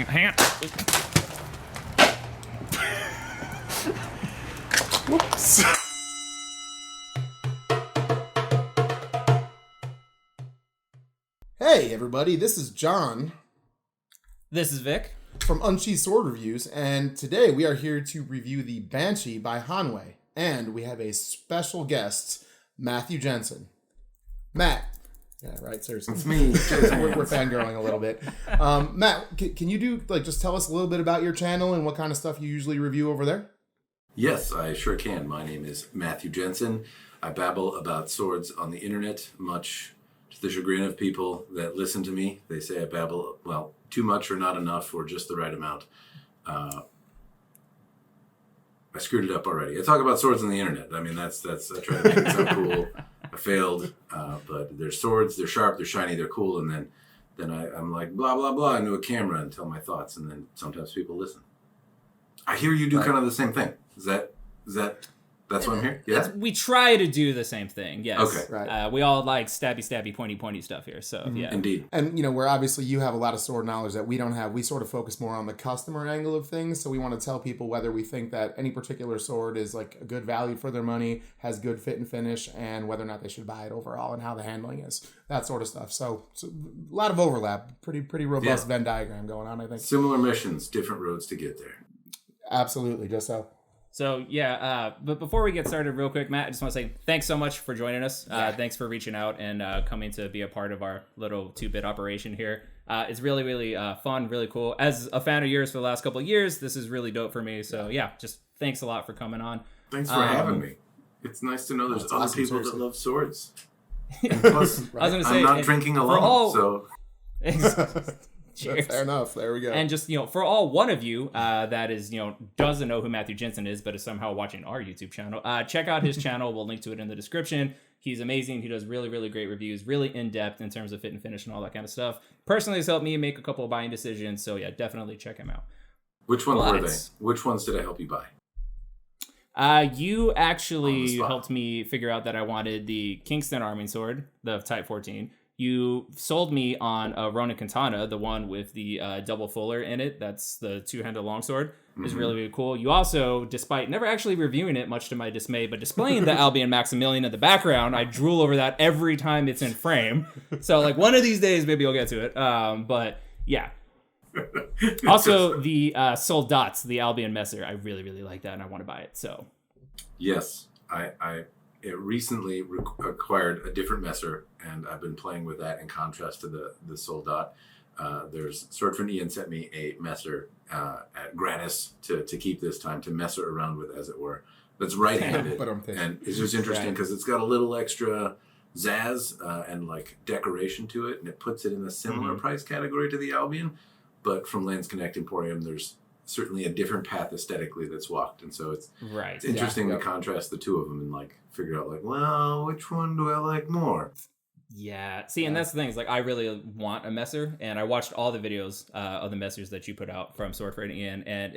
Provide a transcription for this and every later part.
hang on. Whoops. Hey everybody, this is John. This is Vic. From Unsheathed Sword Reviews, and today we are here to review the Banshee by Hanwei. And we have a special guest, Matthew Jensen. Matt. Yeah, right, seriously. It's me. We're fangirling a little bit. Matt, can you just tell us a little bit about your channel and what kind of stuff you usually review over there? Yes, I sure can. My name is Matthew Jensen. I babble about swords on the internet, much to the chagrin of people that listen to me. They say I babble, well, too much or not enough or just the right amount. I screwed it up already. I talk about swords on the internet. I mean, that's I try to make it sound cool. I failed, but they're swords, they're sharp, they're shiny, they're cool, and then I'm like, blah, blah, blah, into a camera and tell my thoughts, and then sometimes people listen. I hear you do kind of the same thing. Is that's why I'm here? Yeah? We try to do the same thing, yes. Okay. Right. We all like stabby, pointy stuff here, so yeah. Indeed. And, where obviously you have a lot of sword knowledge that we don't have. We sort of focus more on the customer angle of things, so we want to tell people whether we think that any particular sword is like a good value for their money, has good fit and finish, and whether or not they should buy it overall and how the handling is. That sort of stuff. So a lot of overlap. Pretty robust Venn diagram going on, I think. Similar missions, different roads to get there. Absolutely, just so. So, yeah, but before we get started real quick, Matt, I just want to say thanks so much for joining us. Thanks for reaching out and coming to be a part of our little 2-bit operation here. It's really, really fun, really cool. As a fan of yours for the last couple of years, this is really dope for me. So, yeah, just thanks a lot for coming on. Thanks for having me. It's nice to know there's other awesome, people seriously. that love swords. And plus, I was going to say, I'm not drinking alone, so... Cheers. Fair enough. There we go. And just, for all one of you that is, doesn't know who Matthew Jensen is, but is somehow watching our YouTube channel, check out his channel. We'll link to it in the description. He's amazing. He does really, really great reviews, really in-depth in terms of fit and finish and all that kind of stuff. Personally, has helped me make a couple of buying decisions. So, yeah, definitely check him out. Which ones were they? Which ones did I help you buy? You actually helped me figure out that I wanted the Kingston Arming Sword, the Type 14. You sold me on a Ronin Katana, the one with the double fuller in it. That's the two-handed longsword. It's really, really cool. You also, despite never actually reviewing it, much to my dismay, but displaying the Albion Maximilian in the background, I drool over that every time it's in frame. So, like, one of these days, maybe I'll get to it. But, yeah. Also, the Soldats, the Albion Messer, I really, really like that, and I want to buy it. So, yes, I recently acquired a different messer, and I've been playing with that in contrast to the Soldat. There's Sword from Ian sent me a messer at gratis to keep this time, to messer around with, as it were. That's right-handed, and it's just interesting because it's got a little extra zazz and like decoration to it, and it puts it in a similar price category to the Albion. But from Lands Connect Emporium, there's certainly a different path aesthetically that's walked, and so it's interesting to contrast the two of them and like figure out like, well, which one do I like more? Yeah, see, and that's the thing, is like I really want a messer, and I watched all the videos of the messers that you put out from Sword for Ian, and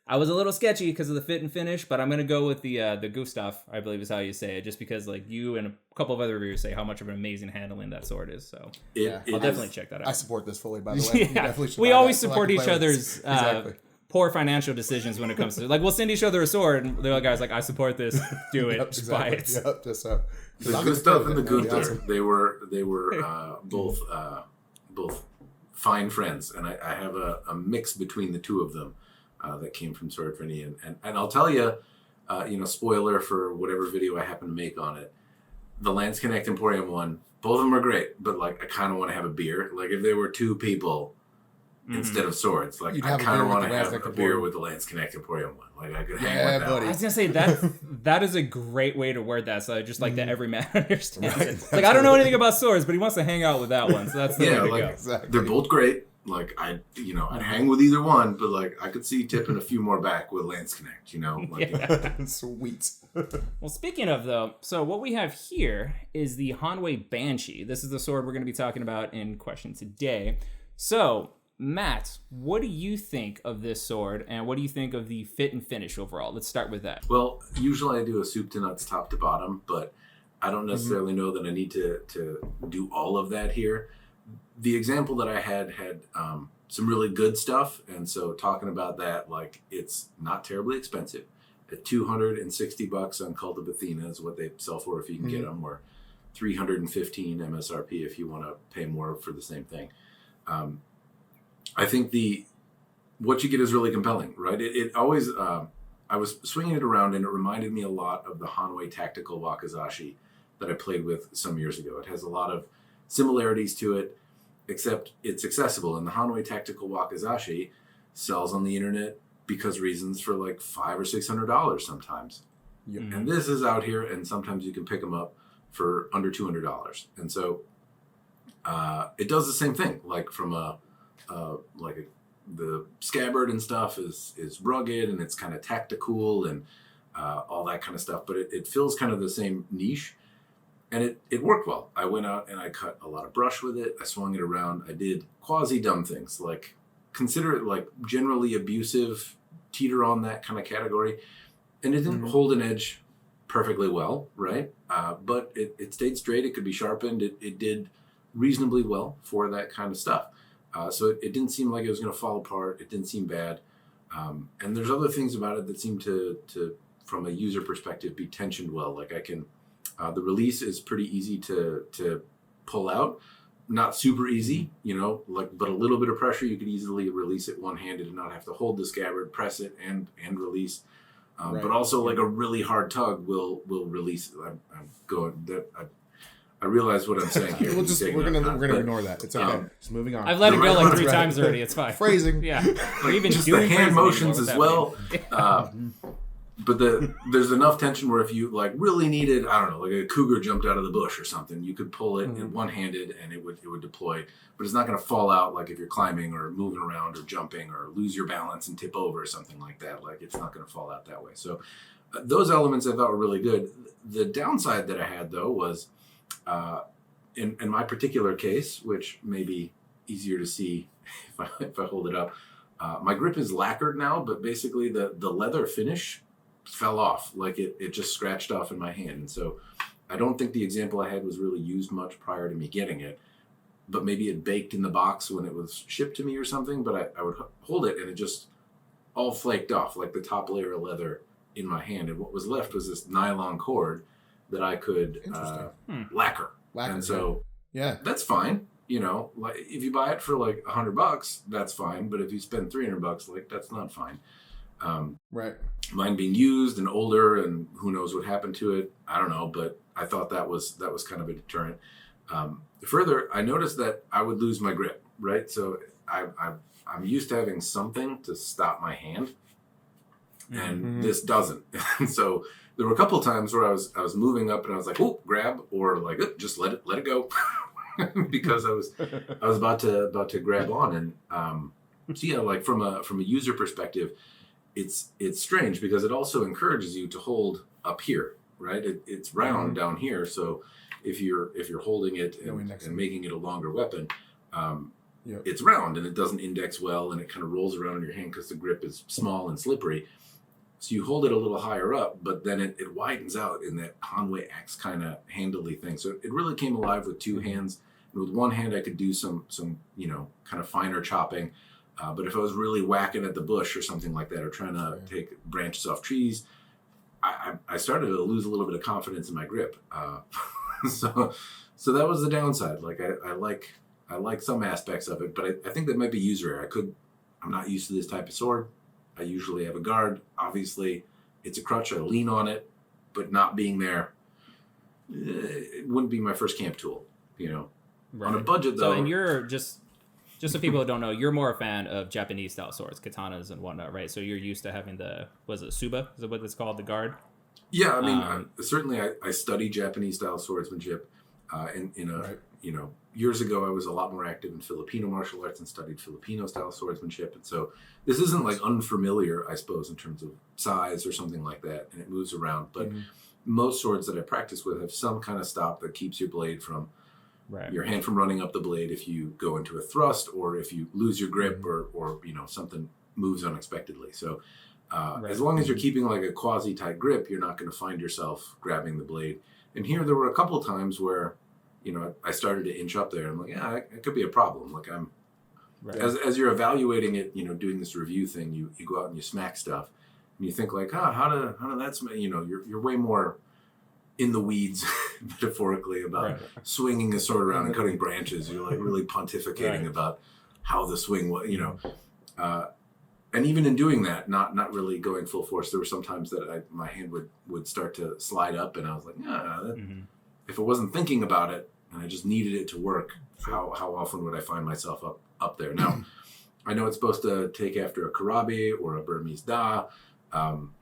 I was a little sketchy because of the fit and finish, but I'm gonna go with the Gustav, I believe is how you say it, just because like you and a couple of other reviewers say how much of an amazing handling that sword is. So I'll definitely check that out. I support this fully, by the way. Yeah. We always support each other's poor financial decisions when it comes to, like, we'll send each other a sword, and the other guy's like, I support this, do it, just buy it. Yep, just so. The Gustav and the Gunther, awesome. they were both fine friends, and I have a mix between the two of them that came from Sword for Ian, and I'll tell you, spoiler for whatever video I happen to make on it, the Lands Connect Emporium one, both of them are great, but like I kind of want to have a beer. Like if they were two people instead of swords, like I kind of want to have a beer with the Lands Connect Emporium one. Like I could hang with that. Buddy. I was gonna say that is a great way to word that. So just like that every man understands. Right. Like I don't know anything about swords, but he wants to hang out with that one. So that's the way to go. Exactly. They're both great. Like I'd hang with either one, but like I could see tipping a few more back with Lands Connect. Like Sweet. Well, speaking of though, so what we have here is the Hanwei Banshee. This is the sword we're going to be talking about in question today. So, Matt, what do you think of this sword, and what do you think of the fit and finish overall? Let's start with that. Well, usually I do a soup to nuts top to bottom, but I don't necessarily know that I need to do all of that here. the example that I had some really good stuff, and so talking about that, like it's not terribly expensive. At $260 on Cult of Athena is what they sell for if you can get them, or $315 MSRP if you want to pay more for the same thing. I think what you get is really compelling, right? It always, I was swinging it around and it reminded me a lot of the Hanwei Tactical Wakizashi that I played with some years ago. It has a lot of similarities to it, except it's accessible. And the Hanwei Tactical Wakizashi sells on the internet because reasons for like $500 or $600 sometimes. Yep. And this is out here, and sometimes you can pick them up for under $200. And so it does the same thing, like from the scabbard and stuff is rugged and it's kind of tactical and all that kind of stuff, but it fills kind of the same niche, and it worked well. I went out and I cut a lot of brush with it. I swung it around. I did quasi dumb things, like consider it like generally abusive, teeter on that kind of category, and it didn't hold an edge perfectly well, right? But it stayed straight. It could be sharpened. It did reasonably well for that kind of stuff. So it didn't seem like it was going to fall apart. It didn't seem bad. And there's other things about it that seem to from a user perspective, be tensioned well. Like I can, the release is pretty easy to pull out. Not super easy, but a little bit of pressure, you could easily release it one-handed and not have to hold the scabbard, press it, and release. Right. But also, like a really hard tug will release it. I'm going. I realize what I'm saying here. We're gonna ignore that. It's okay. Just moving on. I've let it go like 3 times already. It's fine. Phrasing. Yeah. Or even just doing the hand motions as well. But there's enough tension where if you like really needed, I don't know, like a cougar jumped out of the bush or something, you could pull it in one-handed and it would deploy. But it's not going to fall out like if you're climbing or moving around or jumping or lose your balance and tip over or something like that. Like it's not going to fall out that way. So those elements I thought were really good. The downside that I had though was in my particular case, which may be easier to see if I hold it up, my grip is lacquered now, but basically the leather finish fell off, like it just scratched off in my hand. And so I don't think the example I had was really used much prior to me getting it, but maybe it baked in the box when it was shipped to me or something. But I would hold it and it just all flaked off, like the top layer of leather in my hand. And what was left was this nylon cord that I could lacquer. And so that's fine. Like if you buy it for like $100, that's fine. But if you spend $300, like that's not fine. Right. Mine being used and older, and who knows what happened to it. I don't know, but I thought that was kind of a deterrent. Further, I noticed that I would lose my grip. Right. So I'm used to having something to stop my hand, and this doesn't. And so there were a couple of times where I was moving up and I was like, oh, grab, or like just let it go, because I was about to grab on. And so yeah, like from a user perspective, it's strange because it also encourages you to hold up here, right? It's round down here, so if you're holding it and making it a longer weapon, it's round and it doesn't index well, and it kind of rolls around in your hand because the grip is small and slippery. So you hold it a little higher up, but then it widens out in that Hanwei axe kind of handily thing. So it really came alive with two hands. And with one hand, I could do some kind of finer chopping. But if I was really whacking at the bush or something like that, or trying to take branches off trees, I started to lose a little bit of confidence in my grip. So that was the downside. Like I like some aspects of it, but I think that might be user error. I'm not used to this type of sword. I usually have a guard. Obviously, it's a crutch. I lean on it, but not being there, it wouldn't be my first camp tool. Right. On a budget though. So, and you're just so people who don't know, you're more a fan of Japanese style swords, katanas and whatnot, right? So you're used to having Suba? Is it what it's called, the guard? Yeah, I mean, certainly I study Japanese style swordsmanship. Years ago I was a lot more active in Filipino martial arts and studied Filipino style swordsmanship, and so this isn't like unfamiliar, I suppose, in terms of size or something like that, and it moves around. But most swords that I practice with have some kind of stop that keeps your blade from your hand from running up the blade if you go into a thrust, or if you lose your grip, or something moves unexpectedly. So as long as you're keeping like a quasi tight grip, you're not going to find yourself grabbing the blade. And here there were a couple of times where I started to inch up there. I'm like, yeah, it could be a problem. Like I'm, Right. as you're evaluating it, doing this review thing, you go out and you smack stuff, and you think like, how do that smell? You're way more in the weeds, metaphorically, about swinging a sword around and cutting branches. You're like really pontificating about how the swing was, and even in doing that, not really going full force. There were some times that my hand would start to slide up, and I was like, if I wasn't thinking about it and I just needed it to work, how often would I find myself up there? Now, I know it's supposed to take after a karabi or a Burmese da. I'm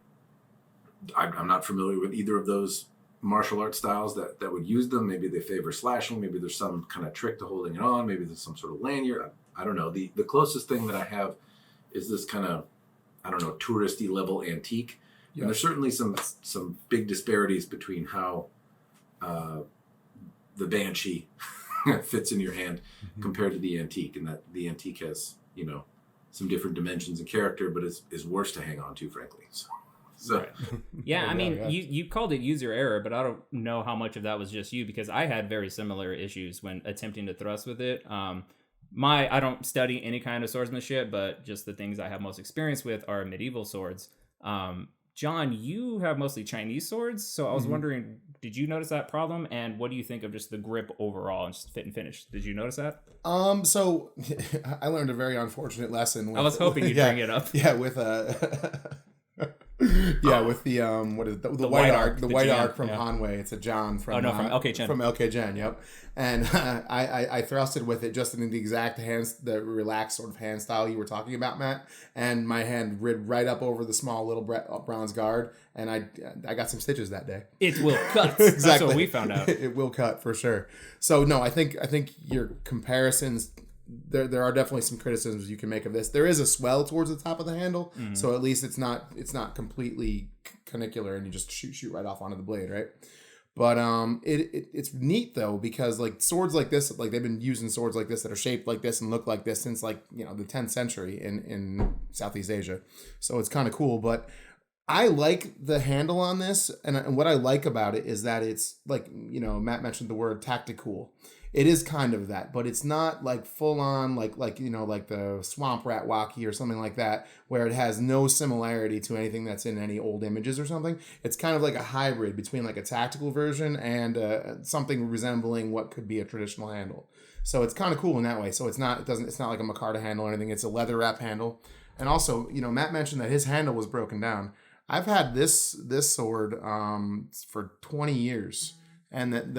not familiar with either of those martial arts styles that would use them. Maybe they favor slashing. Maybe there's some kind of trick to holding it on. Maybe there's some sort of lanyard. I don't know. The closest thing that I have is this kind of, I don't know, touristy level antique. Yeah. And there's certainly some big disparities between how the Banshee fits in your hand compared to the antique, and that the antique has, some different dimensions and character, but is worse to hang on to, frankly. So. Right. Yeah, I mean, you called it user error, but I don't know how much of that was just you, because I had very similar issues when attempting to thrust with it. I don't study any kind of swordsmanship, but just the things I have most experience with are medieval swords. John, you have mostly Chinese swords, so I was wondering, did you notice that problem? And what do you think of just the grip overall and just fit and finish? Did you notice that? So I learned a very unfortunate lesson. I was hoping you'd bring it up. Yeah, with with the what is it? The white arc, the white arc from Hanwei. It's a John from from LK Chen. From LK Chen, yep. And I thrusted with it just in the exact the relaxed sort of hand style you were talking about, Matt. And my hand rid right up over the small little bronze guard, and I got some stitches that day. It will cut. Exactly. That's what we found out. It will cut for sure. So no, I think your comparisons. There are definitely some criticisms you can make of this. There is a swell towards the top of the handle, so at least it's not completely canicular and you just shoot right off onto the blade, right? But it's neat though, because like swords like this, like they've been using swords like this that are shaped like this and look like this since the 10th century in Southeast Asia. So it's kind of cool, but I like the handle on this, and what I like about it is that it's like, Matt mentioned the word tactical. It is kind of that, but it's not like full on like the swamp rat walkie or something like that, where it has no similarity to anything that's in any old images or something. It's kind of like a hybrid between like a tactical version and something resembling what could be a traditional handle. So it's kind of cool in that way. So it's not like a micarta handle or anything. It's a leather wrap handle. And also, Matt mentioned that his handle was broken down. I've had this sword for 20 years. And that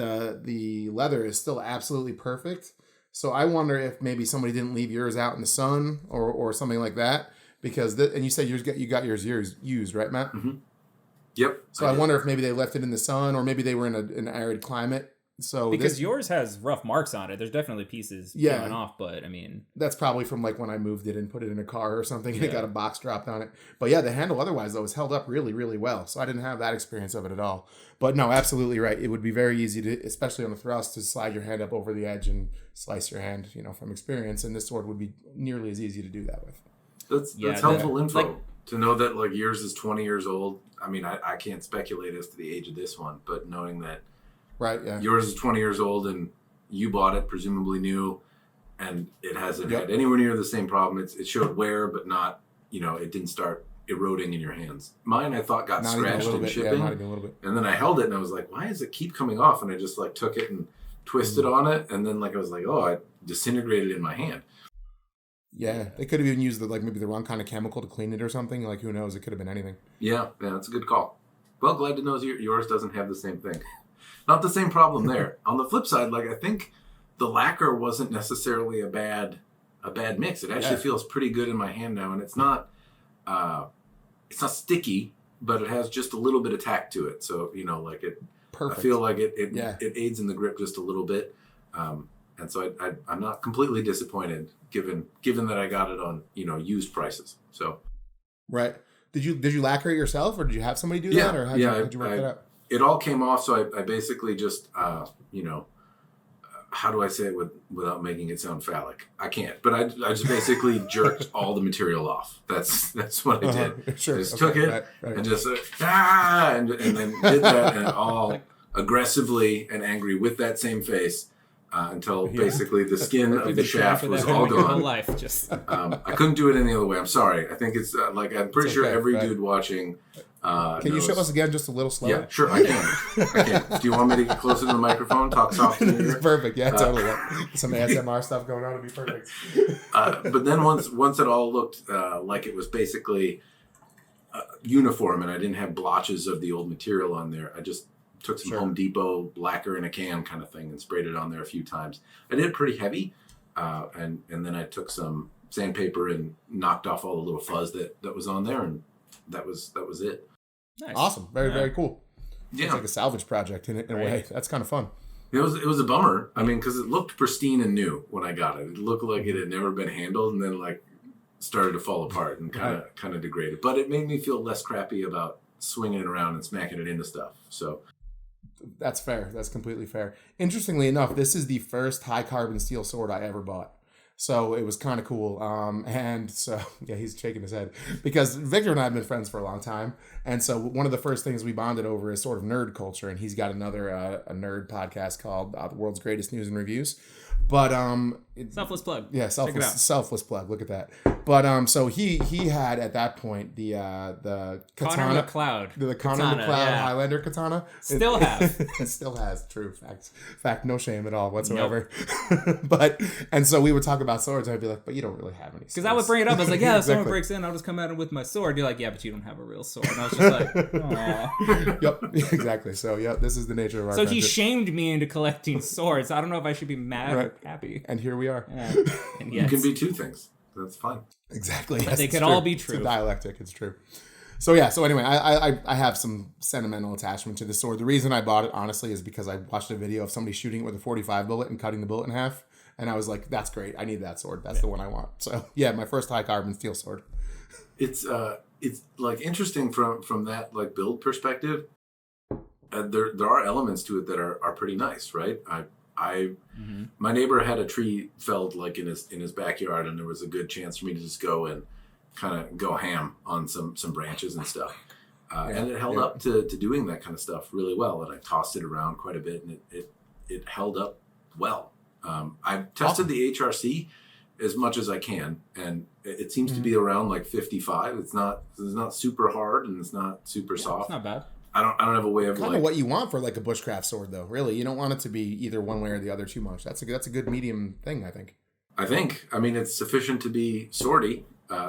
the leather is still absolutely perfect. So I wonder if maybe somebody didn't leave yours out in the sun or something like that. Because and you said you got yours used, right, Matt? Mm-hmm. Yep. So I wonder if maybe they left it in the sun, or maybe they were in an arid climate. So because yours has rough marks on it, there's definitely pieces peeling off, but I mean that's probably from like when I moved it and put it in a car or something, and it got a box dropped on it. But yeah, the handle otherwise though was held up really, really well. So I didn't have that experience of it at all. But no, absolutely right. It would be very easy to, especially on the thrust, to slide your hand up over the edge and slice your hand, from experience. And this sword would be nearly as easy to do that with. That's helpful info to know that like yours is 20 years old. I mean, I can't speculate as to the age of this one, but knowing that. Right, yeah. Yours is 20 years old and you bought it, presumably new, and it hasn't had anywhere near the same problem. It showed wear, but not, it didn't start eroding in your hands. Mine, I thought, got scratched in shipping. Yeah, not even a little bit. And then I held it and I was like, why does it keep coming off? And I just like took it and twisted on it. And then I was like, oh, I disintegrated in my hand. Yeah, they could have even used maybe the wrong kind of chemical to clean it or something. Like, who knows? It could have been anything. Yeah, that's a good call. Well, glad to know yours doesn't have the same thing. Not the same problem there. On the flip side, I think the lacquer wasn't necessarily a bad mix. It actually feels pretty good in my hand now, and it's not sticky, but it has just a little bit of tact to it. So it. Perfect. I feel like it aids in the grip just a little bit, and so I'm not completely disappointed given that I got it on used prices. So right. Did you lacquer it yourself, or did you have somebody do that, or how'd you work that out? It all came off, so I basically just, how do I say it without making it sound phallic? I can't, but I just basically jerked all the material off. That's what I did. Sure. I just took it and just, and then did that, and all aggressively and angry with that same face, until basically the skin of the shaft was all gone. Life, just I couldn't do it any other way. I'm sorry. I think it's I'm pretty sure every dude watching. Can you show us again just a little slower? Yeah, sure, I can. Do you want me to get closer to the microphone? Talk softly. It's perfect. Yeah, totally. Some ASMR stuff going on would be perfect. But then once it all looked like it was basically uniform, and I didn't have blotches of the old material on there, I just took some Home Depot lacquer in a can kind of thing and sprayed it on there a few times. I did it pretty heavy, and then I took some sandpaper and knocked off all the little fuzz that was on there, and that was it. Nice. Awesome. Very cool. Yeah. It's like a salvage project in a way. That's kind of fun. It was a bummer. I mean, because it looked pristine and new when I got it. It looked like it had never been handled, and then like started to fall apart and kind of degraded. But it made me feel less crappy about swinging it around and smacking it into stuff. So that's fair. That's completely fair. Interestingly enough, this is the first high carbon steel sword I ever bought. So it was kind of cool. And so, yeah, he's shaking his head because Victor and I have been friends for a long time. And so one of the first things we bonded over is sort of nerd culture. And he's got another a nerd podcast called The World's Greatest News and Reviews. But selfless plug. Yeah, selfless plug. Look at that. But so he had at that point the katana, the Connor McLeod Highlander katana. Still it still has. True fact. No shame at all whatsoever. Nope. And so we would talk about swords. And I'd be like, but you don't really have any. Because I would bring it up. I was like, yeah, if someone breaks in, I'll just come at him with my sword. You're like, yeah, but you don't have a real sword. And I was just like, oh. Yep, exactly. So this is the nature of our. So he shamed me into collecting swords. I don't know if I should be mad or happy. And here we are. Yeah. And you can be two things. That's fine. Exactly. But they could all be true. It's a dialectic. It's true. So yeah. So anyway, I have some sentimental attachment to the sword. The reason I bought it, honestly, is because I watched a video of somebody shooting it with a .45 bullet and cutting the bullet in half, and I was like, "That's great. I need that sword. That's the one I want." So yeah, my first high carbon steel sword. It's like interesting from that like build perspective. There are elements to it that are pretty nice, right? My neighbor had a tree felled like in his backyard, and there was a good chance for me to just go and kind of go ham on some branches and stuff. And it held up to doing that kind of stuff really well. And I tossed it around quite a bit, and it held up well. I've tested the HRC as much as I can, and it seems to be around like 55. It's not super hard, and it's not super soft. It's not bad. I don't have a way of kind of what you want for like a bushcraft sword, though. Really, you don't want it to be either one way or the other too much. That's a good medium thing, I think. I mean, it's sufficient to be swordy.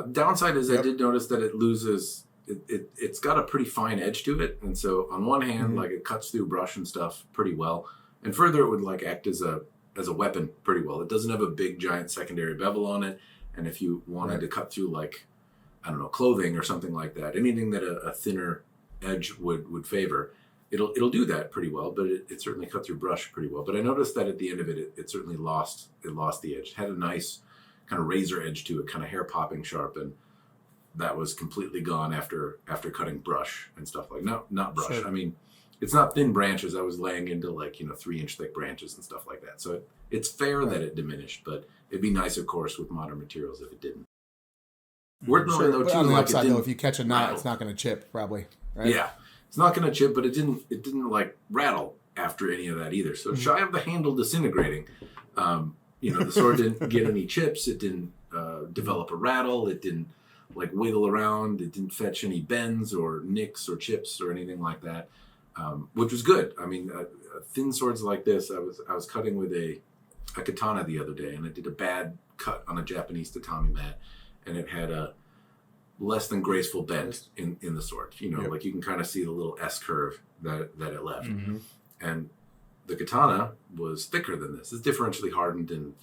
Downside is I did notice that it loses. It's got a pretty fine edge to it, and so on one hand, like it cuts through brush and stuff pretty well, and further it would like act as a weapon pretty well. It doesn't have a big giant secondary bevel on it, and if you wanted to cut through like I don't know clothing or something like that, anything that a thinner edge would favor, it'll do that pretty well, but it certainly cut through brush pretty well. But I noticed that at the end of it certainly lost the edge. It had a nice kind of razor edge to it, kind of hair popping sharp, and that was completely gone after cutting brush and stuff like not brush. Sure. I mean, it's not thin branches. I was laying into like 3-inch thick branches and stuff like that. So it's fair that it diminished, but it'd be nice, of course, with modern materials if it didn't. Worth noting though too, on the like upside though, if you catch a knot, it's not going to chip probably. Right? Yeah, it's not going to chip, but it didn't like rattle after any of that either. So shy of the handle disintegrating, the sword didn't get any chips. It didn't develop a rattle. It didn't like wiggle around. It didn't fetch any bends or nicks or chips or anything like that, which was good. I mean, thin swords like this, I was cutting with a katana the other day, and I did a bad cut on a Japanese tatami mat, and it had a less than graceful bend in the sword. Like you can kind of see the little S curve that it left. Mm-hmm. And the katana was thicker than this. It's differentially hardened and,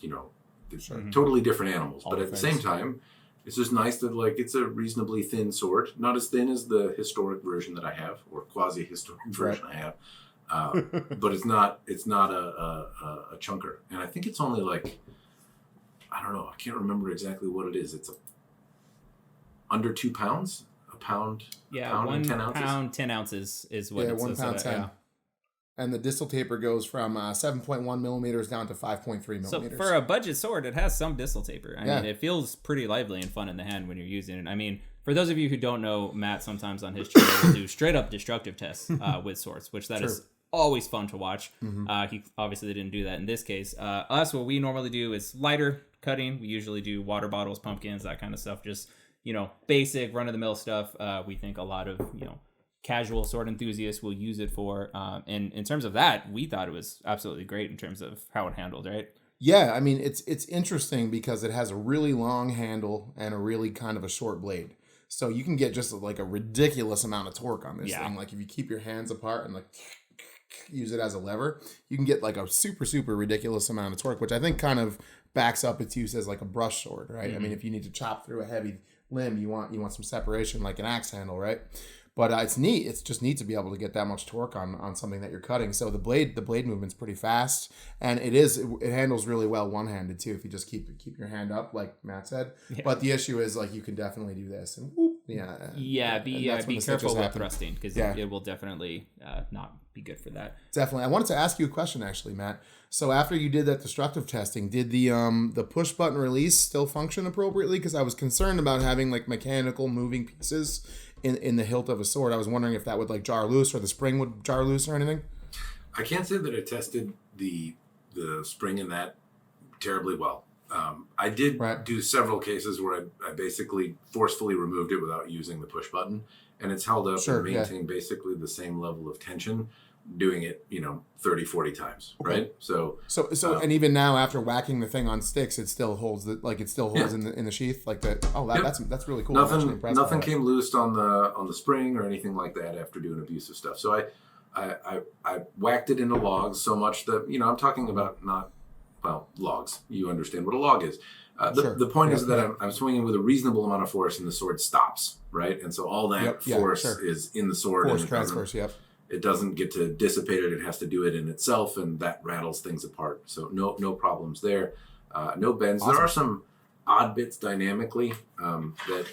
totally different animals. But at the same time, it's just nice that like it's a reasonably thin sword. Not as thin as the historic version that I have, or quasi-historic version I have. But it's not a chunker. And I think it's only like, I don't know, I can't remember exactly what it is. It's under 2 pounds, a pound, yeah, 1 10 ounces. Pound 10 ounces is what. Yeah, it 1 says pound 10. Yeah. And the distal taper goes from 7.1 millimeters down to 5.3 millimeters. So for a budget sword, it has some distal taper. I mean, it feels pretty lively and fun in the hand when you're using it. I mean, for those of you who don't know, Matt sometimes on his channel will do straight up destructive tests with swords, which that is always fun to watch. He obviously didn't do that in this case. What we normally do is lighter cutting. We usually do water bottles, pumpkins, that kind of stuff. Just, basic run-of-the-mill stuff. We think a lot of, casual sword enthusiasts will use it for. And in terms of that, we thought it was absolutely great in terms of how it handled, right? Yeah, I mean, it's interesting because it has a really long handle and a really kind of a short blade. So you can get just like a ridiculous amount of torque on this thing. Like if you keep your hands apart and like use it as a lever, you can get like a super, super ridiculous amount of torque, which I think kind of backs up its use as like a brush sword, right? I mean, if you need to chop through a heavy limb, you want some separation like an axe handle, right? But it's neat. It's just neat to be able to get that much torque on something that you're cutting. So the blade movement's pretty fast, and it handles really well one-handed too. If you just keep your hand up, like Matt said. Yeah. But the issue is like you can definitely do this, and whoop, be careful with thrusting because it will definitely not be good for that. Definitely. I wanted to ask you a question actually, Matt. So after you did that destructive testing, did the push button release still function appropriately? Because I was concerned about having like mechanical moving pieces in the hilt of a sword. I was wondering if that would like jar loose or the spring would jar loose or anything. I can't say that I tested the spring in that terribly well. I did do several cases where I basically forcefully removed it without using the push button, and it's held up and maintained basically the same level of tension, doing it 30, 40 times, right? So and even now after whacking the thing on sticks, it still holds in the sheath like that. That's really cool. Nothing came loose on the spring or anything like that after doing abusive stuff. So I whacked it into logs so much that I'm talking about logs. You understand what a log is. The point is that I'm swinging with a reasonable amount of force and the sword stops, right? And so all that force is in the sword. Force transfers, It doesn't get to dissipate it. It has to do it in itself, and that rattles things apart. So no problems there. No bends. Awesome. There are some odd bits dynamically that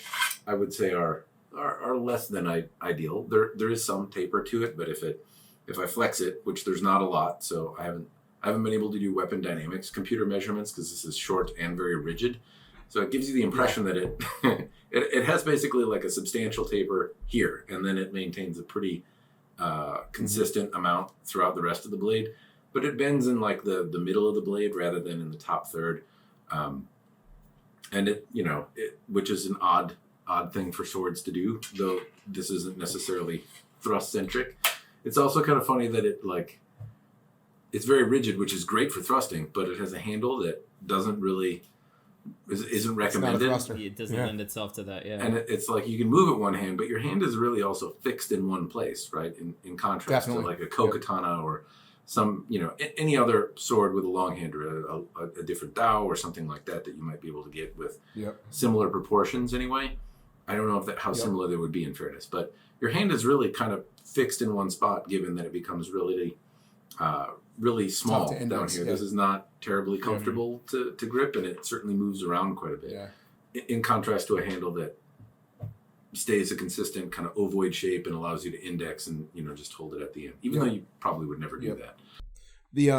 I would say are less than ideal. There is some taper to it, but if I flex it, which there's not a lot, so I haven't been able to do weapon dynamics, computer measurements, because this is short and very rigid. So it gives you the impression that it has basically like a substantial taper here, and then it maintains a pretty consistent amount throughout the rest of the blade, but it bends in like the middle of the blade rather than in the top third, and it which is an odd thing for swords to do, though this isn't necessarily thrust centric. It's also kind of funny that it's very rigid, which is great for thrusting, but it has a handle that doesn't really isn't recommended. It doesn't lend itself to that, And it's like you can move it one hand, but your hand is really also fixed in one place, right? In contrast to like a kokatana or some, any other sword with a long hand or a different dao or something like that you might be able to get with similar proportions anyway. I don't know how similar they would be in fairness, but your hand is really kind of fixed in one spot, given that it becomes really small down here. This is not terribly comfortable to grip, and it certainly moves around quite a bit. Yeah. In contrast to a handle that stays a consistent kind of ovoid shape and allows you to index and just hold it at the end, even though you probably would never do that. The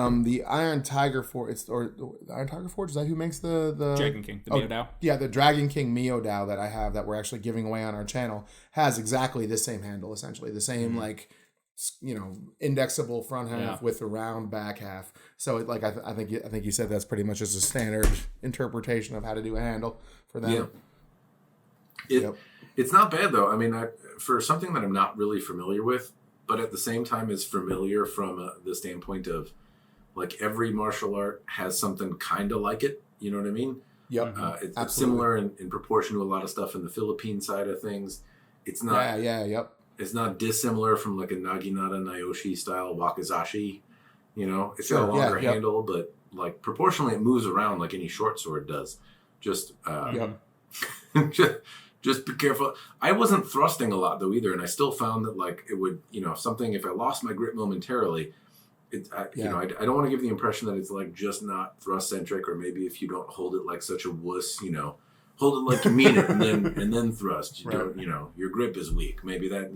Iron Tiger Forge, the Iron Tiger Forge, is that who makes the Dragon King, the Mio Dao? Yeah, the Dragon King Mio Dao that I have that we're actually giving away on our channel has exactly the same handle, essentially the same indexable front half with the round back half. So I think you said that's pretty much just a standard interpretation of how to do a handle for them. It's not bad though. I mean, for something that I'm not really familiar with, but at the same time is familiar from the standpoint of like every martial art has something kind of like it. You know what I mean? Yep. It's similar in proportion to a lot of stuff in the Philippine side of things. It's not. It's not dissimilar from like a Naginata Naoshi style wakizashi. It's got a longer handle, but like proportionally it moves around like any short sword does. Just just be careful. I wasn't thrusting a lot though either, and I still found that like it would, if I lost my grip momentarily, I don't want to give the impression that it's like just not thrust centric, or maybe if you don't hold it like such a wuss, hold it like you mean it, and then thrust. Don't, your grip is weak. Maybe that,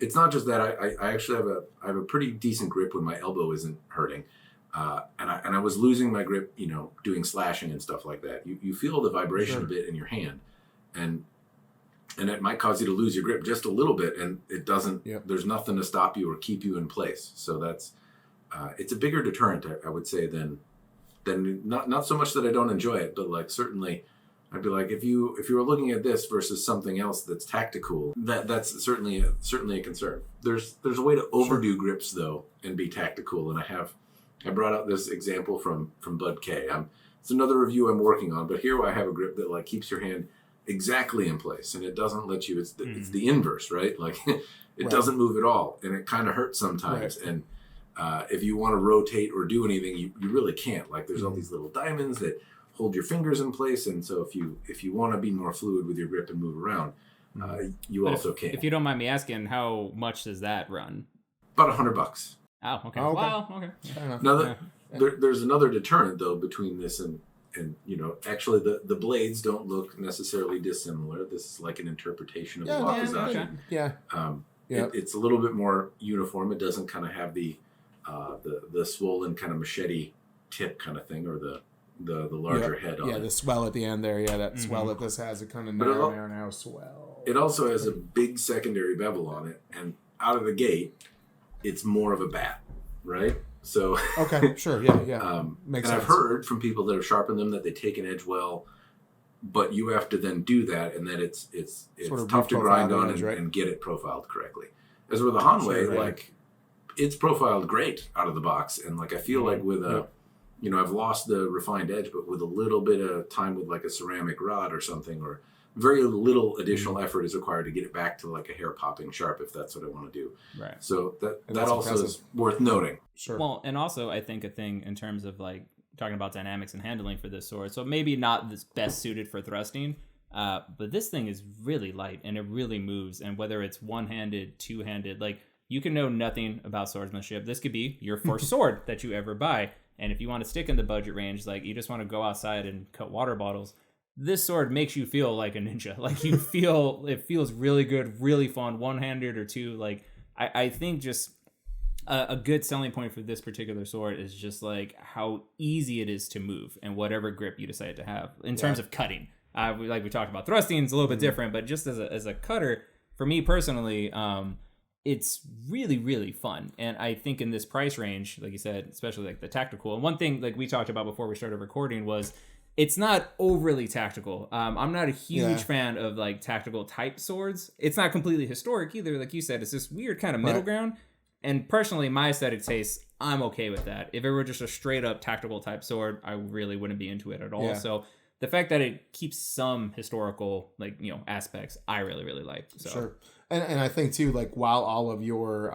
it's not just that. I actually have a pretty decent grip when my elbow isn't hurting, and I was losing my grip, doing slashing and stuff like that. You feel the vibration a bit in your hand, and and it might cause you to lose your grip just a little bit, and it doesn't. Yep. There's nothing to stop you or keep you in place. So that's it's a bigger deterrent, I would say, than not so much that I don't enjoy it, but like certainly I'd be like, if you were looking at this versus something else that's tactical, that's certainly a concern. There's a way to overdo grips though and be tactical, and I brought out this example from Bud K. It's another review I'm working on, but here I have a grip that like keeps your hand exactly in place, and it doesn't let you. It's the inverse, right? Like it doesn't move at all, and it kind of hurts sometimes. Right. And if you want to rotate or do anything, you really can't. Like there's all these little diamonds that hold your fingers in place, and so if you want to be more fluid with your grip and move around, you also can. If you don't mind me asking, how much does that run? About $100. Oh, okay. Oh, okay. Wow, okay. Fair enough. Now there's another deterrent though between this and actually the blades don't look necessarily dissimilar. This is like an interpretation of Wakizashi. Yeah. It's a little bit more uniform. It doesn't kind of have the swollen kind of machete tip kind of thing, or the larger head on it. Yeah, the swell at the end there. Yeah, that swell that this has, a kind of narrow swell. It also has a big secondary bevel on it, and out of the gate, it's more of a bat, right? So okay, sure, yeah. Makes sense. I've heard from people that have sharpened them that they take an edge well, but you have to then do that, and that it's sort of tough to grind on and get it profiled correctly. As with the Hanwei, like it's profiled great out of the box, and like I feel like with I've lost the refined edge, but with a little bit of time with like a ceramic rod or something, or very little additional effort is required to get it back to like a hair popping sharp, if that's what I want to do. Right. So that also is worth noting. Sure. Well, and also I think a thing in terms of like talking about dynamics and handling for this sword. So maybe not this best suited for thrusting, but this thing is really light and it really moves. And whether it's one-handed, two-handed, like you can know nothing about swordsmanship. This could be your first sword that you ever buy. And if you want to stick in the budget range, like you just want to go outside and cut water bottles, this sword makes you feel like a ninja. Like it feels really good, really fun, one-handed or two. Like I think just a good selling point for this particular sword is just like how easy it is to move and whatever grip you decide to have in terms of cutting. We talked about thrusting is a little bit different, but just as a cutter, for me personally, it's really, really fun. And I think in this price range, like you said, especially like the tactical. And one thing like we talked about before we started recording was it's not overly tactical. I'm not a huge fan of like tactical type swords. It's not completely historic either. Like you said, it's this weird kind of middle ground. And personally, my aesthetic taste, I'm okay with that. If it were just a straight up tactical type sword, I really wouldn't be into it at all. Yeah. So the fact that it keeps some historical aspects, I really, really like. So. Sure. And I think too, like while all of your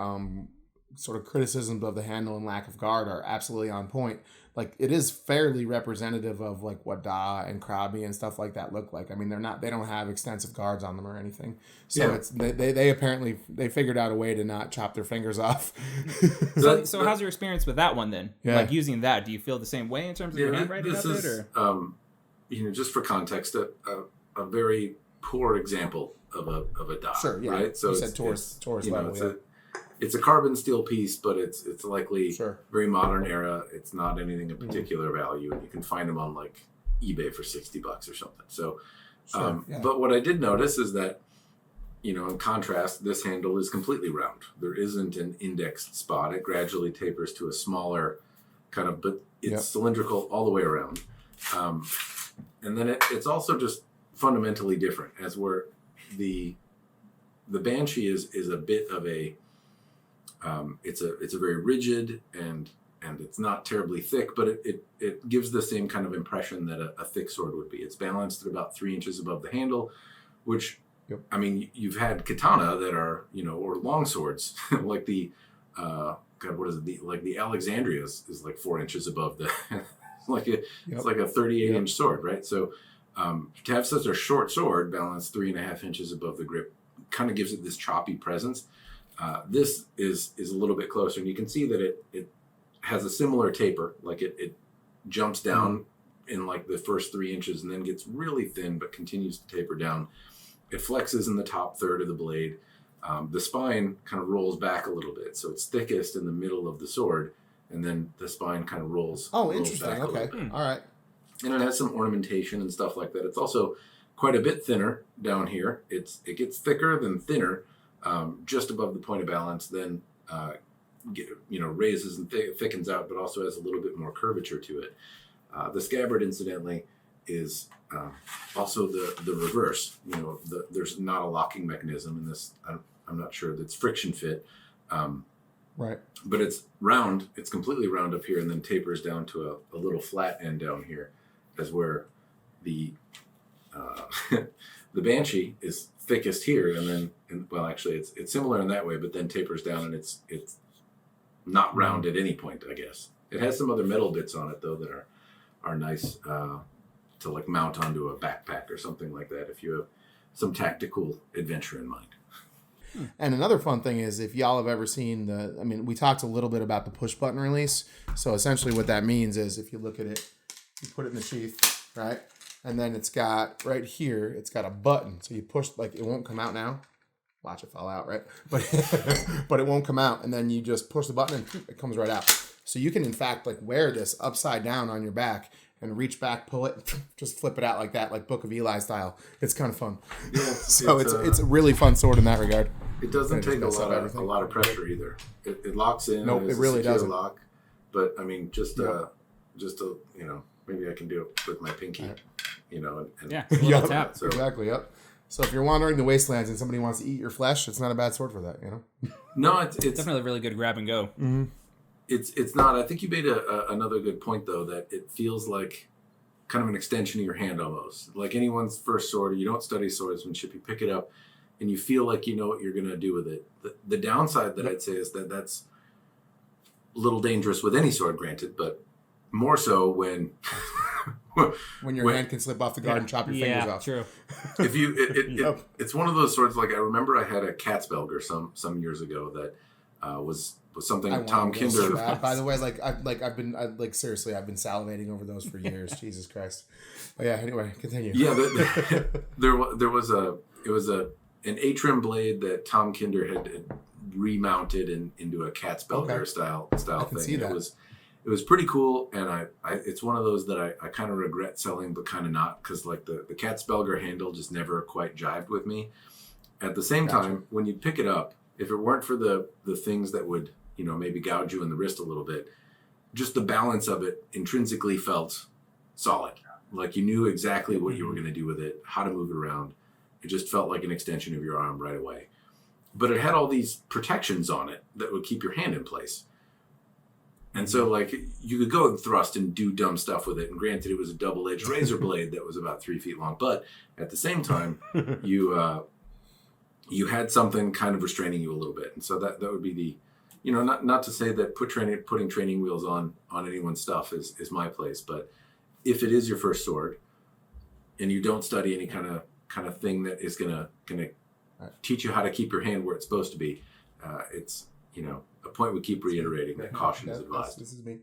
sort of criticisms of the handle and lack of guard are absolutely on point, like it is fairly representative of like what Da and Krabi and stuff like that look like. I mean, they don't have extensive guards on them or anything. So it's they apparently they figured out a way to not chop their fingers off. So how's your experience with that one then? Yeah. Like using that, do you feel the same way in terms of your handwriting of it, or? Just for context, a very poor example of a Da. Sure, yeah. Right? So you said Taurus level, it's a carbon steel piece, but it's likely very modern era. It's not anything of particular value, and you can find them on like eBay for $60 or something. So, but what I did notice is that, in contrast, this handle is completely round. There isn't an indexed spot. It gradually tapers to a smaller kind of, but it's cylindrical all the way around. And then it's also just fundamentally different, as where the Banshee is a bit of a it's a very rigid and it's not terribly thick, but it gives the same kind of impression that a thick sword would be. It's balanced at about 3 inches above the handle, which I mean, you've had katana that are or long swords like the the Alexandria is like 4 inches above the it's like a 38-inch sword, right? So to have such a short sword balanced 3.5 inches above the grip kind of gives it this choppy presence. This is a little bit closer, and you can see that it has a similar taper. Like it jumps down in like the first 3 inches and then gets really thin, but continues to taper down. It flexes in the top third of the blade. The spine kind of rolls back a little bit, so it's thickest in the middle of the sword, and then the spine kind of rolls. Oh, interesting. Back okay, all right. And it has some ornamentation and stuff like that. It's also quite a bit thinner down here. It gets thicker than thinner, just above the point of balance, then raises and thickens out, but also has a little bit more curvature to it. The scabbard, incidentally, is also the reverse. There's not a locking mechanism in this. I'm not sure that's friction fit. Right. But it's round. It's completely round up here, and then tapers down to a little flat end down here, as where the the Banshee is thickest here, and actually it's similar in that way, but then tapers down, and it's not round at any point. I guess it has some other metal bits on it though that are nice to like mount onto a backpack or something like that if you have some tactical adventure in mind. And another fun thing is, if y'all have ever seen we talked a little bit about the push button release. So essentially what that means is, if you look at it, you put it in the sheath, right? And then it's got right here, it's got a button. So you push, like, it won't come out now. Watch it fall out, right? But it won't come out. And then you just push the button and it comes right out. So you can, in fact, like, wear this upside down on your back and reach back, pull it, just flip it out like that, like Book of Eli style. It's kind of fun. Yeah, so it's a really fun sword in that regard. It doesn't take a lot of pressure either. It locks in. Nope, it really doesn't. Lock, but I mean, maybe I can do it with my pinky. Right. Tap. So. Exactly. Yep. So if you're wandering the wastelands and somebody wants to eat your flesh, it's not a bad sword for that. No, it's definitely a really good grab and go. Mm-hmm. It's not. I think you made another good point, though, that it feels like kind of an extension of your hand almost. Like anyone's first sword, you don't study swordsmanship, you pick it up and you feel like you know what you're going to do with it. The downside that I'd say is that that's a little dangerous with any sword, granted, but more so when your hand can slip off the guard and chop your fingers off. True. If you, it's one of those swords. Like I remember, I had a Katzbelger some years ago that was something Tom Kinder. By the way, I've been salivating over those for years. Jesus Christ. But yeah. Anyway, continue. Yeah, there was an A-trim blade that Tom Kinder had remounted into a Katzbelger style thing. See that. It was pretty cool, and it's one of those that I kind of regret selling, but kind of not, because like the Katzbelger handle just never quite jived with me. At the same time, when you pick it up, if it weren't for the things that would maybe gouge you in the wrist a little bit, just the balance of it intrinsically felt solid. Like you knew exactly what you were going to do with it, how to move it around. It just felt like an extension of your arm right away. But it had all these protections on it that would keep your hand in place. And so, like, you could go and thrust and do dumb stuff with it. And granted, it was a double-edged razor blade that was about 3 feet long. But at the same time, you had something kind of restraining you a little bit. And so that would be the, not to say that putting training wheels on anyone's stuff is my place. But if it is your first sword and you don't study any kind of thing that is gonna teach you how to keep your hand where it's supposed to be, it's a point we keep reiterating that caution is advised. This is me.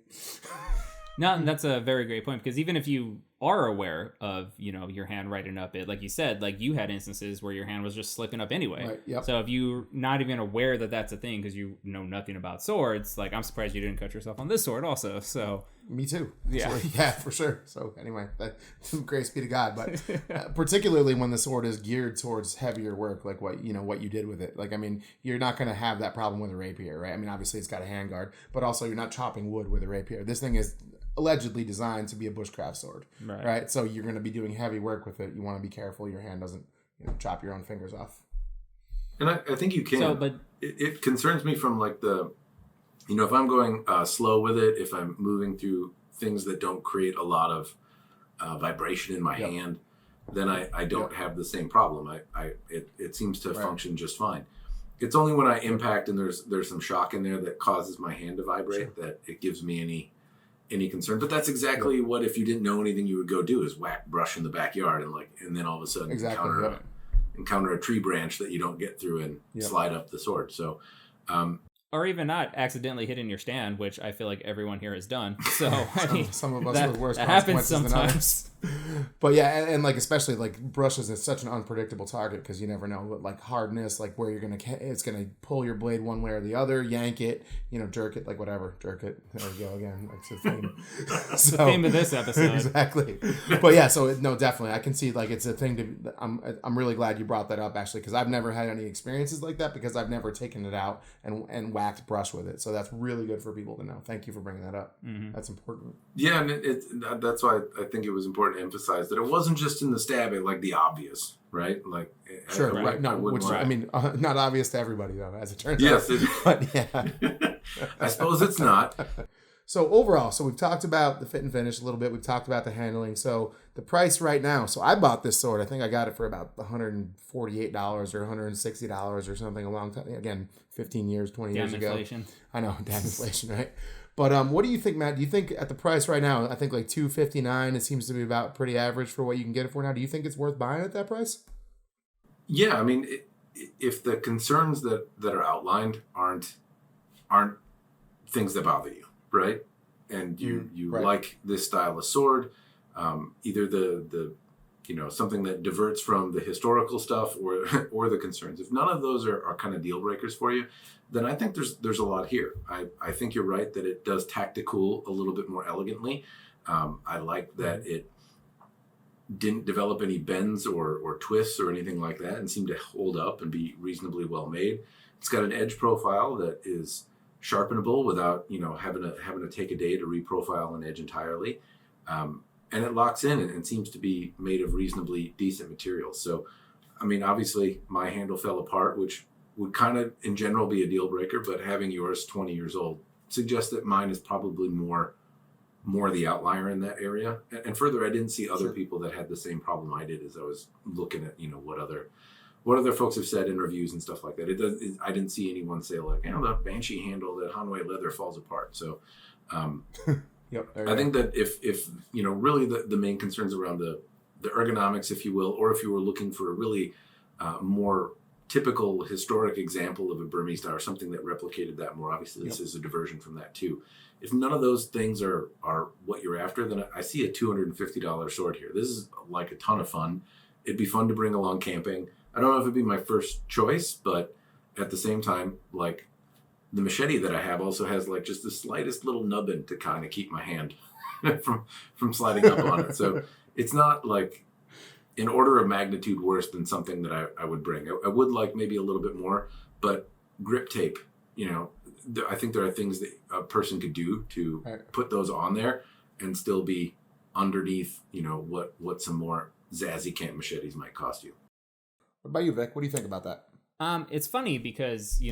No, and that's a very great point, because even if you are aware of your hand right up it, like you said, like you had instances where your hand was just slipping up anyway. Right, yep. So if you're not even aware that that's a thing because you know nothing about swords, like I'm surprised you didn't cut yourself on this sword also. So me too. Yeah, yeah, for sure. So anyway, grace be to God. But particularly when the sword is geared towards heavier work, like what you did with it. Like I mean, you're not going to have that problem with a rapier, right? I mean, obviously it's got a handguard, but also you're not chopping wood with a rapier. This thing is allegedly designed to be a bushcraft sword, right? So you're going to be doing heavy work with it. You want to be careful your hand doesn't chop your own fingers off. And I think you can. So, but it concerns me from like if I'm going slow with it, if I'm moving through things that don't create a lot of vibration in my hand, then I don't have the same problem. It seems to function just fine. It's only when I impact and there's some shock in there that causes my hand to vibrate that it gives me any concern. But that's exactly what, if you didn't know anything, you would go do, is whack brush in the backyard and then all of a sudden encounter a tree branch that you don't get through and slide up the sword. So or even not accidentally hitting your stand, which I feel like everyone here has done. So I mean, some of us with worse that happens sometimes. But yeah, and like especially like brushes is such an unpredictable target because you never know what like hardness, like where you're gonna it's gonna pull your blade one way or the other, yank it, jerk it, like whatever, jerk it. There we go again. That's the theme. The theme of this episode. Exactly. But yeah, so no, definitely, I can see like it's a thing to. I'm really glad you brought that up actually because I've never had any experiences like that because I've never taken it out and whacked brush with it. So that's really good for people to know. Thank you for bringing that up. Mm-hmm. That's important. Yeah, and that's why I think it was important to emphasize that it wasn't just in the stabbing, like the obvious, right? Like sure, right? No, not obvious to everybody though, as it turns out. Yes, but yeah, I suppose it's not. So overall, we've talked about the fit and finish a little bit. We've talked about the handling. So the price right now. So I bought this sword. I think I got it for about $148 or $160 or something a long time. Again, 15 years, 20 years ago. Inflation. I know, damn inflation, right? But what do you think, Matt? Do you think at the price right now, I think like $259, it seems to be about pretty average for what you can get it for now. Do you think it's worth buying at that price? Yeah, I mean, if the concerns that are outlined aren't things that bother you, right? And you right. like this style of sword, either the something that diverts from the historical stuff or the concerns. If none of those are kind of deal breakers for you, then I think there's a lot here. I think you're right that it does tactical a little bit more elegantly. I like that it didn't develop any bends or twists or anything like that and seemed to hold up and be reasonably well made. It's got an edge profile that is sharpenable without having to take a day to reprofile an edge entirely. And it locks in and seems to be made of reasonably decent materials. So, I mean, obviously my handle fell apart, which would kind of in general be a deal breaker, but having yours 20 years old suggests that mine is probably more the outlier in that area. And further, I didn't see other people that had the same problem I did as I was looking at, what other folks have said in reviews and stuff like that. I didn't see anyone say like, the Banshee handle, that Hanwei leather falls apart. So, Yep, I think that if really the main concerns around the ergonomics, if you will, or if you were looking for a really more typical historic example of a Burmese style or something that replicated that more, obviously this is a diversion from that too. If none of those things are what you're after, then I see a $250 sword here. This is like a ton of fun. It'd be fun to bring along camping. I don't know if it'd be my first choice, but at the same time, like, the machete that I have also has like just the slightest little nubbin to kind of keep my hand from sliding up on it. So it's not like an order of magnitude worse than something that I would bring. I would like maybe a little bit more, but grip tape, I think there are things that a person could do to put those on there and still be underneath, what some more zazzy camp machetes might cost you. What about you, Vic? What do you think about that? It's funny because,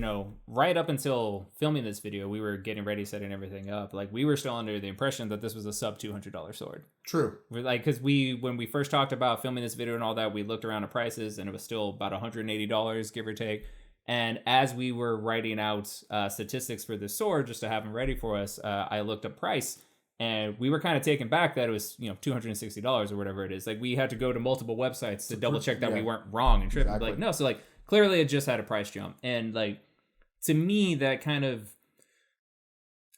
right up until filming this video, we were getting ready, setting everything up. Like, we were still under the impression that this was a sub $200 sword. True. We're like, because when we first talked about filming this video and all that, we looked around at prices and it was still about $180, give or take. And as we were writing out statistics for this sword, just to have them ready for us, I looked up price. And we were kind of taken back that it was, $260 or whatever it is. Like, we had to go to multiple websites to double check that we weren't wrong and tripping. Exactly. Like, no, so like, clearly it just had a price jump. And like, to me, that kind of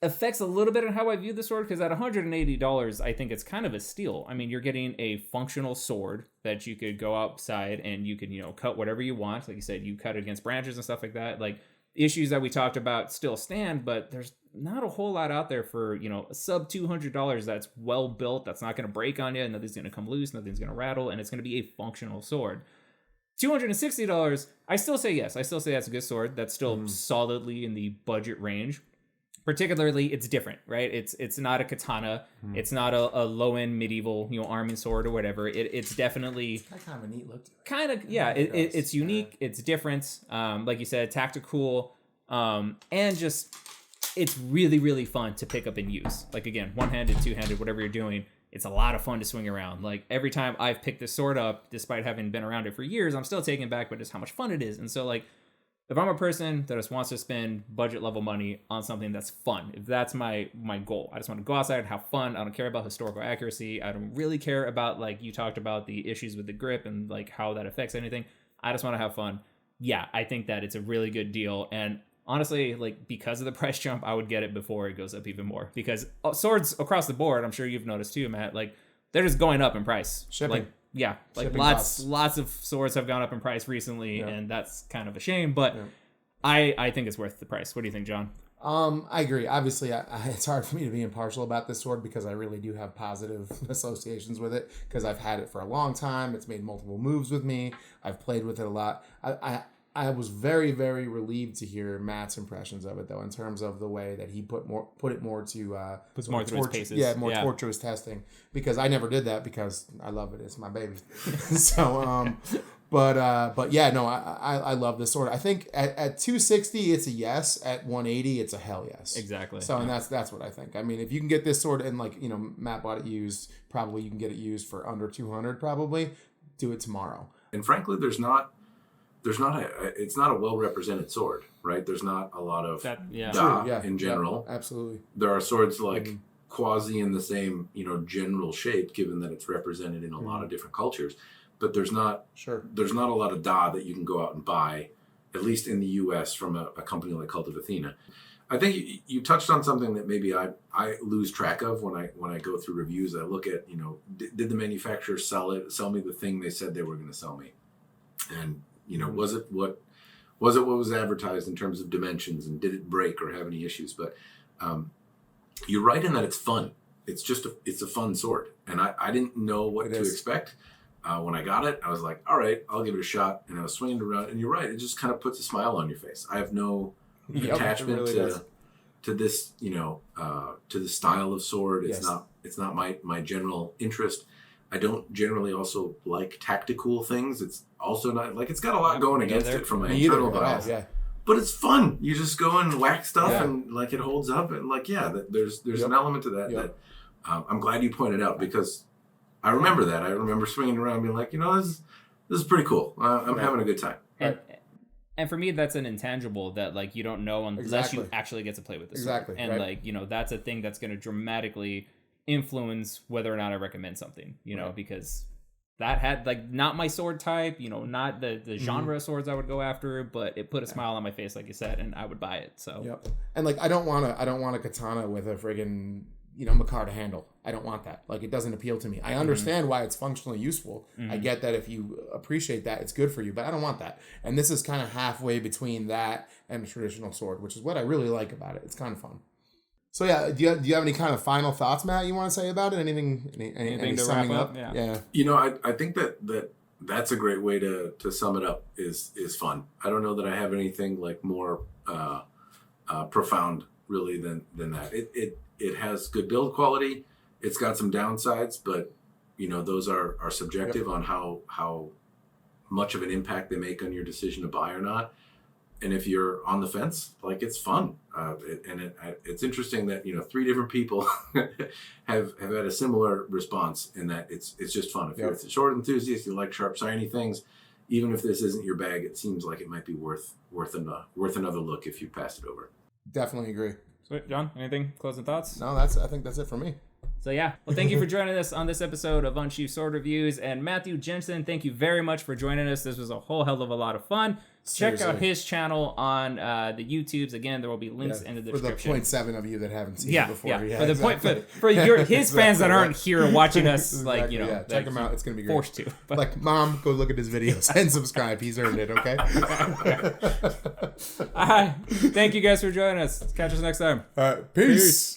affects a little bit on how I view the sword, because at $180, I think it's kind of a steal. I mean, you're getting a functional sword that you could go outside and you could, cut whatever you want. Like you said, you cut it against branches and stuff like that. Like, issues that we talked about still stand, but there's not a whole lot out there for, a sub $200 that's well built, that's not going to break on you, nothing's going to come loose, nothing's going to rattle, and it's going to be a functional sword. $260, I still say yes. I still say that's a good sword. That's still solidly in the budget range. Particularly, it's different, right? It's not a katana. It's not a low-end medieval, arming sword or whatever. It's definitely... It's got kind of a neat look to it. Kind of, yeah. It's unique. It's different. Like you said, tactical. And just, it's really, really fun to pick up and use. Like, again, one-handed, two-handed, whatever you're doing. It's a lot of fun to swing around. Like, every time I've picked this sword up, despite having been around it for years, I'm still taken back by just how much fun it is. And so, like, if I'm a person that just wants to spend budget level money on something that's fun, if that's my goal, I just want to go outside and have fun. I don't care about historical accuracy. I don't really care about, like, you talked about the issues with the grip and like how that affects anything. I just want to have fun. Yeah, I think that it's a really good deal. And honestly, like, because of the price jump, I would get it before it goes up even more, because swords across the board, I'm sure you've noticed too, Matt, like, they're just going up in price. Shipping. Shipping Lots of swords have gone up in price recently, and that's kind of a shame. But I think it's worth the price. What do you think, John? I agree. Obviously, it's hard for me to be impartial about this sword because I really do have positive associations with it because I've had it for a long time. It's made multiple moves with me. I've played with it a lot. I was very, very relieved to hear Matt's impressions of it, though, in terms of the way that he put it more to puts more through his paces. Yeah, more torturous testing, because I never did that because I love it. It's my baby. So, but yeah, no, I love this sword. I think at 260 it's a yes. At 180 it's a hell yes. Exactly. So and that's what I think. I mean, if you can get this sword and Matt bought it used, probably you can get it used for under 200. Probably do it tomorrow. And frankly, it's not a well represented sword, right? There's not a lot of in general. Yeah, absolutely. There are swords like quasi in the same general shape, given that it's represented in a lot of different cultures. But there's not a lot of da that you can go out and buy, at least in the U.S. from a company like Cult of Athena. I think you touched on something that maybe I lose track of when I go through reviews. I look at did the manufacturer sell me the thing they said they were going to sell me, and was it what was advertised in terms of dimensions, and did it break or have any issues? But you're right in that it's fun. It's a fun sword, and I didn't know what to expect. When I got it, I was like, all right, I'll give it a shot. And I was swinging it around, and you're right, it just kind of puts a smile on your face. I have no attachment really to this, to the style of sword. It's not my general interest. I don't generally also like tactical things. It's also not like it's got a lot going against it from my internal bias. But it's fun. You just go and whack stuff and like it holds up, and there's an element to that that I'm glad you pointed out, because I remember that. I remember swinging around being like, this is pretty cool. I'm having a good time. And for me, that's an intangible that you don't know unless you actually get to play with this. Exactly. And that's a thing that's going to dramatically influence whether or not I recommend something, because that had not my sword type, not the genre of swords I would go after, but it put a smile on my face, like you said, and I would buy it. So and I don't want a katana with a friggin' Micarta handle. I don't want that. It doesn't appeal to me. I understand why it's functionally useful. I get that if you appreciate that, it's good for you, but I don't want that. And this is kind of halfway between that and a traditional sword, which is what I really like about it. It's kind of fun. So yeah, do you have any kind of final thoughts, Matt, you want to say about it? Anything to wrap up? Yeah. I think that's a great way to sum it up is fun. I don't know that I have anything more profound really than that. It has good build quality. It's got some downsides, but those are subjective on how much of an impact they make on your decision to buy or not. And if you're on the fence, it's fun. It's interesting that 3 different people have had a similar response in that it's just fun. If you're a sword enthusiast, you like sharp, shiny things, even if this isn't your bag, it seems like it might be worth another look if you pass it over. Definitely agree. Sweet. John, anything? Closing thoughts? No, I think that's it for me. So yeah, well, thank you for joining us on this episode of Unsheathed Sword Reviews. And Matthew Jensen, thank you very much for joining us. This was a whole hell of a lot of fun. Seriously. Check out his channel on the YouTubes. Again, there will be links in the description. For the 0.7 of you that haven't seen it before. Yeah, for the for his fans that aren't here watching us, check him out. It's gonna be great. Forced to. But. Mom, go look at his videos and subscribe. He's earned it. Okay. Thank you guys for joining us. Catch us next time. All right. Peace.